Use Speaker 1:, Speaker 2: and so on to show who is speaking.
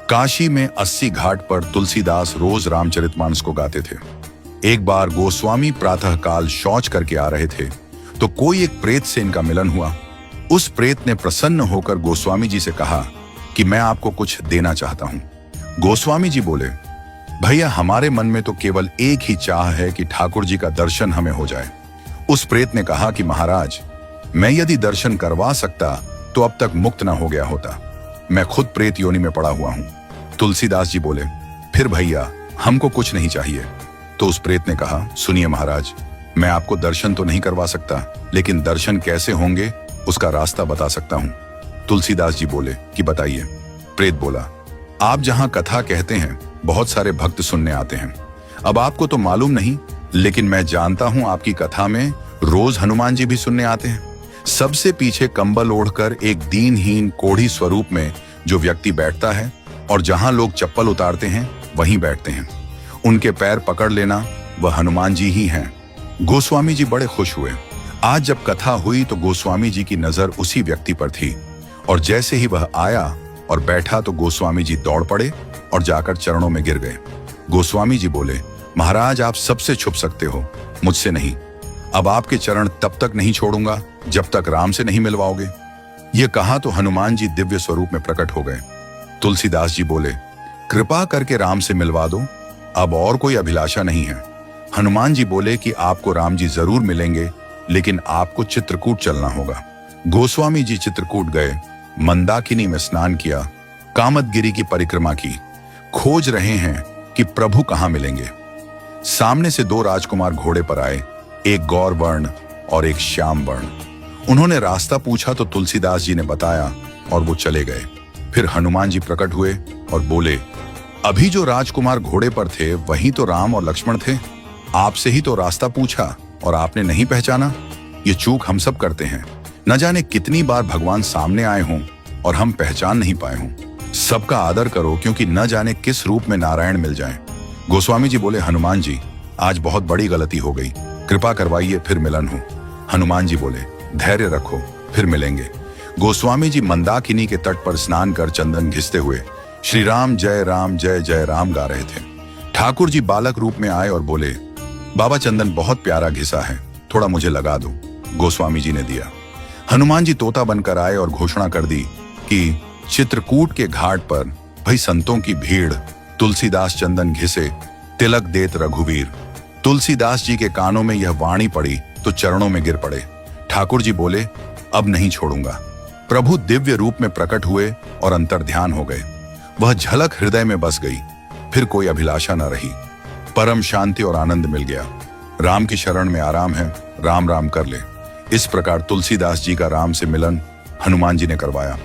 Speaker 1: काशी में 80 घाट पर तुलसीदास रोज रामचरितमानस को गाते थे। एक बार गोस्वामी प्रातःकाल शौच करके आ रहे थे तो कोई एक प्रेत से इनका मिलन हुआ। उस प्रेत ने प्रसन्न होकर गोस्वामी जी से कहा कि मैं आपको कुछ देना चाहता हूं। गोस्वामी जी बोले, भैया हमारे मन में तो केवल एक ही चाह है कि ठाकुर जी का दर्शन हमें हो जाए। उस प्रेत ने कहा कि महाराज, मैं यदि दर्शन करवा सकता तो अब तक मुक्त न हो गया होता। मैं खुद प्रेत योनि में पड़ा हुआ हूं। तुलसीदास जी बोले, फिर भैया हमको कुछ नहीं चाहिए। तो उस प्रेत ने कहा, सुनिए महाराज, मैं आपको दर्शन तो नहीं करवा सकता, लेकिन दर्शन कैसे होंगे उसका रास्ता बता सकता हूं। तुलसीदास जी बोले कि बताइए। प्रेत बोला, आप जहां कथा कहते हैं बहुत सारे भक्त सुनने आते हैं। अब आपको तो मालूम नहीं, लेकिन मैं जानता हूं आपकी कथा में रोज हनुमान जी भी सुनने आते हैं। सबसे पीछे कंबल ओढ़कर एक दीनहीन कोढ़ी स्वरूप में जो व्यक्ति बैठता है और जहां लोग चप्पल उतारते हैं वहीं बैठते हैं। उनके पैर पकड़ लेना, वह हनुमान जी ही हैं। गोस्वामी जी बड़े खुश हुए। आज जब कथा हुई तो गोस्वामी जी की नजर उसी व्यक्ति पर थी और जैसे ही वह आया और बैठा तो गोस्वामी जी दौड़ पड़े और जाकर चरणों में गिर गए। गोस्वामी जी बोले, महाराज आप सबसे छुप सकते हो, मुझसे नहीं। अब आपके चरण तब तक नहीं छोड़ूंगा जब तक राम से नहीं मिलवाओगे। ये कहा तो हनुमान जी दिव्य स्वरूप में प्रकट हो गए। तुलसीदास जी बोले, कृपा करके राम से मिलवा दो, अब और कोई अभिलाषा नहीं है। हनुमान जी बोले कि आपको राम जी जरूर मिलेंगे, लेकिन आपको चित्रकूट चलना होगा। गोस्वामी जी चित्रकूट गए, मंदाकिनी में स्नान किया, कामदगिरी की परिक्रमा की, खोज रहे हैं कि प्रभु कहां मिलेंगे। सामने से दो राजकुमार घोड़े पर आए, एक गौर वर्ण और एक श्याम वर्ण। उन्होंने रास्ता पूछा तो तुलसीदास जी ने बताया और वो चले गए। फिर हनुमान जी प्रकट हुए और बोले, अभी जो राजकुमार घोड़े पर थे वही तो राम और लक्ष्मण थे। आपसे ही तो रास्ता पूछा और आपने नहीं पहचाना। ये चूक हम सब करते हैं। न जाने कितनी बार भगवान सामने आए हों और हम पहचान नहीं पाए हों। सबका आदर करो, क्योंकि न जाने किस रूप में नारायण मिल जाएं। गोस्वामी जी बोले, हनुमान जी आज बहुत बड़ी गलती हो गई, कृपा करवाइए फिर मिलन हो। हनुमान जी बोले, धैर्य रखो, फिर मिलेंगे। गोस्वामी जी मंदाकिनी के तट पर स्नान कर चंदन घिसते हुए श्री राम जय जय राम गा रहे थे। ठाकुर जी बालक रूप में आए और बोले, बाबा चंदन बहुत प्यारा घिसा है, थोड़ा मुझे लगा दो। गोस्वामी जी ने दिया। हनुमान जी तोता बनकर आए और घोषणा कर दी कि चित्रकूट के घाट पर भाई संतों की भीड़, तुलसीदास चंदन घिसे, तिलक देत रघुवीर। तुलसीदास जी के कानों में यह वाणी पड़ी तो चरणों में गिर पड़े। ठाकुर जी बोले, अब नहीं छोड़ूंगा। प्रभु दिव्य रूप में प्रकट हुए और अंतर्ध्यान हो गए। वह झलक हृदय में बस गई। फिर कोई अभिलाषा न रही। परम शांति और आनंद मिल गया। राम की शरण में आराम है, राम राम कर ले। इस प्रकार तुलसीदास जी का राम से मिलन हनुमान जी ने करवाया।